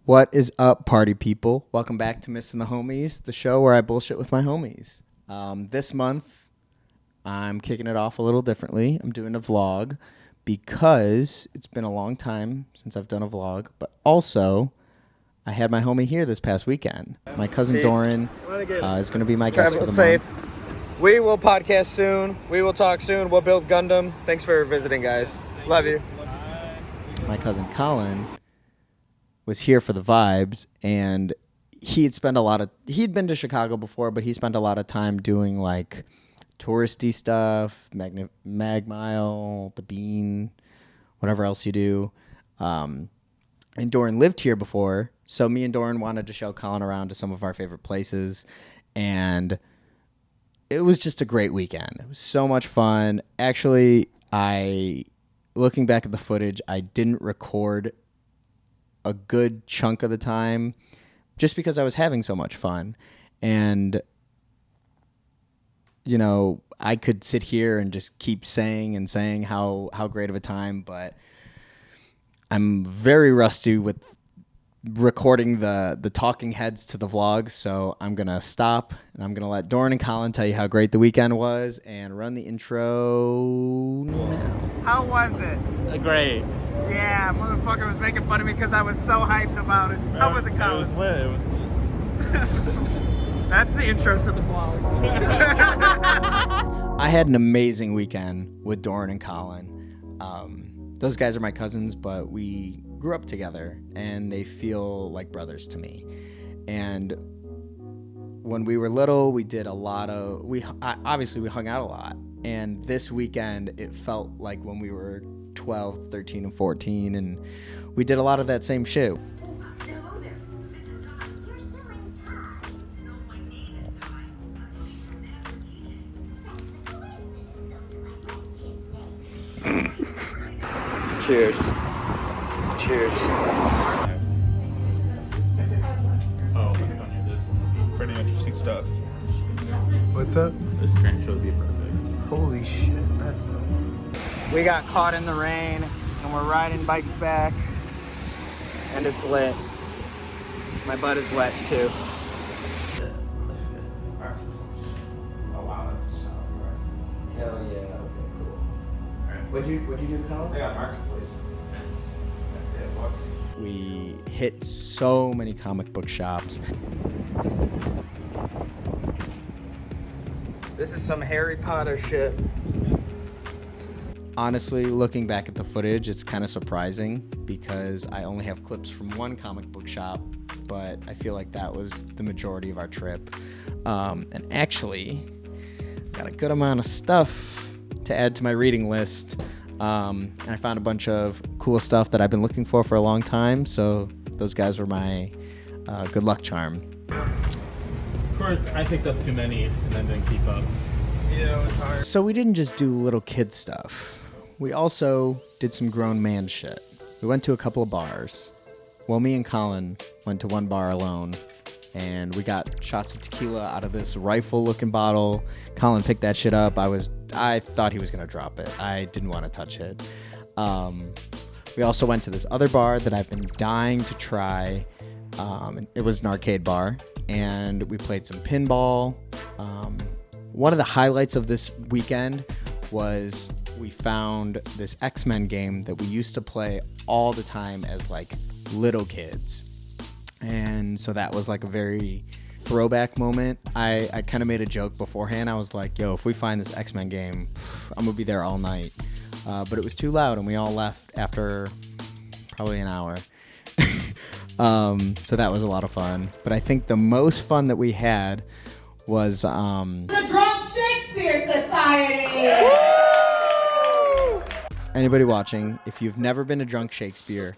What is up, party people? Welcome back to Missing the Homies, the show where I bullshit with my homies. This month, I'm kicking it off a little differently. I'm doing a vlog because it's been a long time since I've done a vlog, but also I had my homie here this past weekend. My cousin Doran is going to be my guest for the month. We will podcast soon. We will talk soon. We'll build Gundam. Thanks for visiting, guys. Love you. My cousin Colin was here for the vibes, and he'd been to Chicago before, but he spent a lot of time doing like touristy stuff, Mag Mile, the Bean, whatever else you do. And Doran lived here before, so me and Doran wanted to show Colin around to some of our favorite places, and it was just a great weekend. It was so much fun. Actually, looking back at the footage, I didn't record a good chunk of the time just because I was having so much fun. And, you know, I could sit here and just keep saying how great of a time, but I'm very rusty with recording the talking heads to the vlog, so I'm going to stop and I'm going to let Doran and Colin tell you how great the weekend was and run the intro now. How was it? Great. Yeah, motherfucker was making fun of me because I was so hyped about it. How was it, Colin? It was lit. That's the intro to the vlog. I had an amazing weekend with Doran and Colin. Those guys are my cousins, but we grew up together, and they feel like brothers to me. And when we were little, we did obviously we hung out a lot. And this weekend, it felt like when we were 12, 13, and 14, and we did a lot of that same shit. Cheers. Cheers. Oh, I'm telling you, this one will be pretty interesting stuff. What's up? This train should be perfect. Holy shit, We got caught in the rain, and we're riding bikes back, and it's lit. My butt is wet, too. Oh wow, that's a sound. Hell yeah. Okay, cool. What'd you do, Colin? I got marketplace. We hit so many comic book shops. This is some Harry Potter shit. Honestly, looking back at the footage, it's kind of surprising because I only have clips from one comic book shop, but I feel like that was the majority of our trip. And actually, got a good amount of stuff to add to my reading list. And I found a bunch of cool stuff that I've been looking for a long time, so those guys were my good luck charm. Of course, I picked up too many and then didn't keep up. Yeah, it's hard. So we didn't just do little kid stuff. We also did some grown man shit. We went to a couple of bars. Well, me and Colin went to one bar alone, and we got shots of tequila out of this rifle-looking bottle. Colin picked that shit up. I thought he was going to drop it. I didn't want to touch it. We also went to this other bar that I've been dying to try. It was an arcade bar, and we played some pinball. One of the highlights of this weekend was we found this X-Men game that we used to play all the time as like little kids. And so that was like a very throwback moment. I kind of made a joke beforehand. I was like, yo, if we find this X-Men game, I'm going to be there all night. But it was too loud, and we all left after probably an hour. So that was a lot of fun. But I think the most fun that we had was the Drunk Shakespeare Society. Anybody watching, if you've never been to Drunk Shakespeare,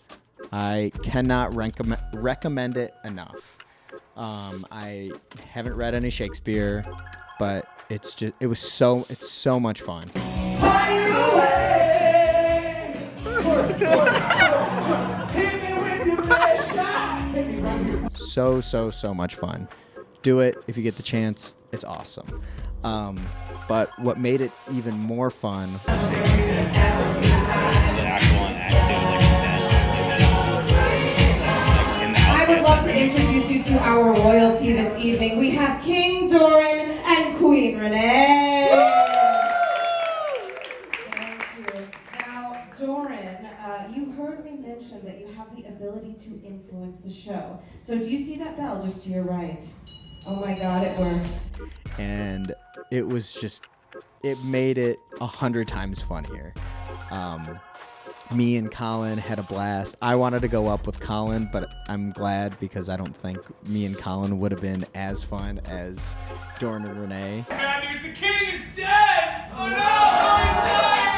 I cannot recommend it enough. I haven't read any Shakespeare, but it's so much fun. So much fun. Do it if you get the chance. It's awesome. But what made it even more fun to our royalty this evening. We have King Doran and Queen Renee. Thank you. Now, Doran, you heard me mention that you have the ability to influence the show. So do you see that bell just to your right? Oh my God, it works. And it was just, it made it 100 times funnier. Me and Colin had a blast. I wanted to go up with Colin, but I'm glad because I don't think me and Colin would have been as fun as Doran and Renee. Man, because the king is dead! Oh no! He's dying!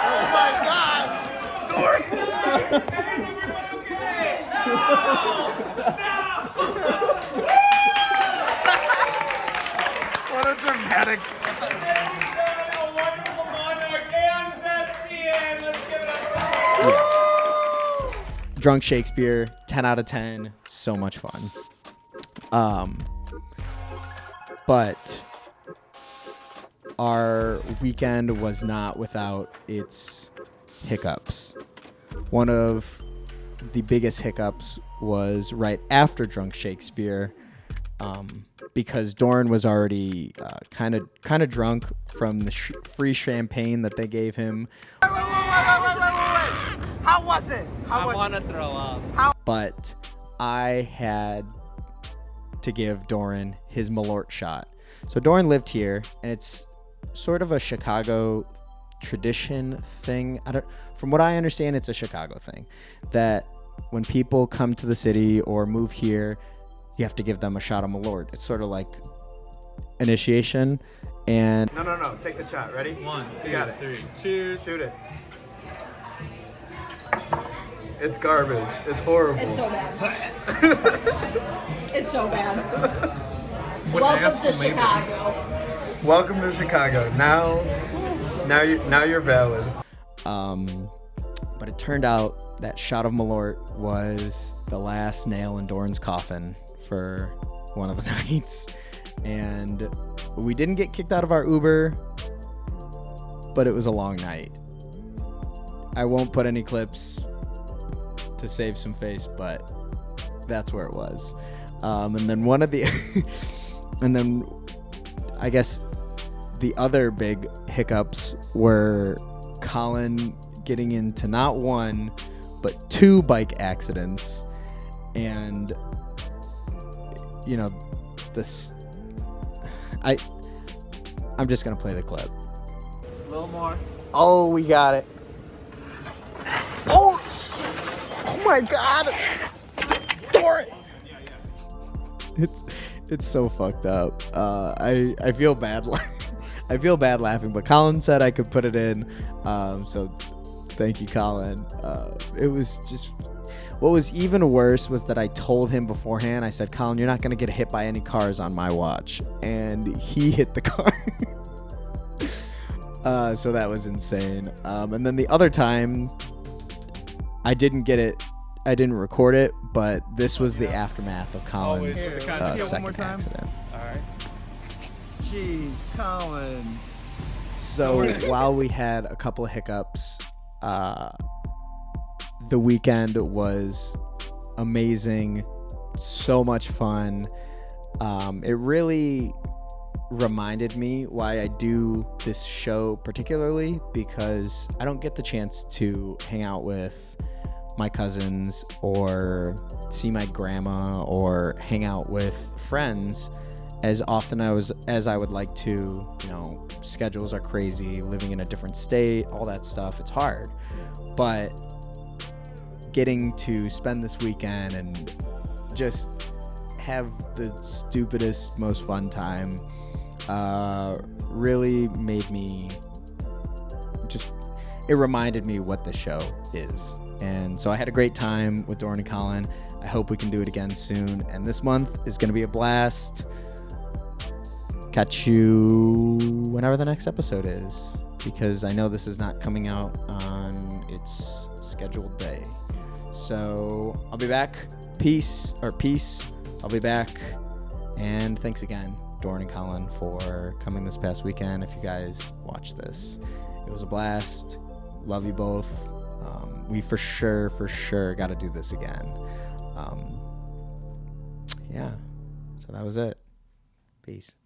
Oh my God! Doran! Is everyone okay? No! What a dramatic. A wonderful monarch and thespian! Let's give it up. Drunk Shakespeare, 10 out of 10. So much fun. But our weekend was not without its hiccups. One of the biggest hiccups was right after Drunk Shakespeare, because Doran was already kind of drunk from the free champagne that they gave him. Wait. How was it? I want to throw up. But I had to give Doran his Malort shot. So Doran lived here, and it's sort of a Chicago tradition thing. From what I understand, it's a Chicago thing that when people come to the city or move here, you have to give them a shot of Malort. It's sort of like initiation. And No. Take the shot. Ready? 1, 2, got it. 3. Cheers. Shoot it. It's garbage. It's horrible. It's so bad. It's so bad. Welcome to Chicago. Welcome to Chicago. Now you're valid. But it turned out that shot of Malort was the last nail in Doran's coffin for one of the nights. And we didn't get kicked out of our Uber, but it was a long night. I won't put any clips to save some face, but that's where it was. And then one of the and then I guess the other big hiccups were Colin getting into not one but 2 bike accidents. And you know, this I'm just gonna play the clip. A little more. Oh, we got it. Oh my God. Doran. It's so fucked up. I feel bad. I feel bad laughing, but Colin said I could put it in. So thank you, Colin. It was just. What was even worse was that I told him beforehand. I said, Colin, you're not gonna get hit by any cars on my watch, and he hit the car. So that was insane. And then the other time, I didn't record it, but this was the aftermath of Colin's second accident. All right. Jeez, Colin. So while we had a couple of hiccups, the weekend was amazing, so much fun. It really reminded me why I do this show particularly, because I don't get the chance to hang out with my cousins or see my grandma or hang out with friends as often as I would like to. You know, schedules are crazy, living in a different state, all that stuff, it's hard. But getting to spend this weekend and just have the stupidest, most fun time really made me it reminded me what the show is. And so I had a great time with Doran and Colin. I hope we can do it again soon. And this month is going to be a blast. Catch you whenever the next episode is, because I know this is not coming out on its scheduled day. So I'll be back. Peace. I'll be back. And thanks again, Doran and Colin, for coming this past weekend. If you guys watch this, it was a blast. Love you both. we for sure got to do this again. Yeah. So that was it. Peace.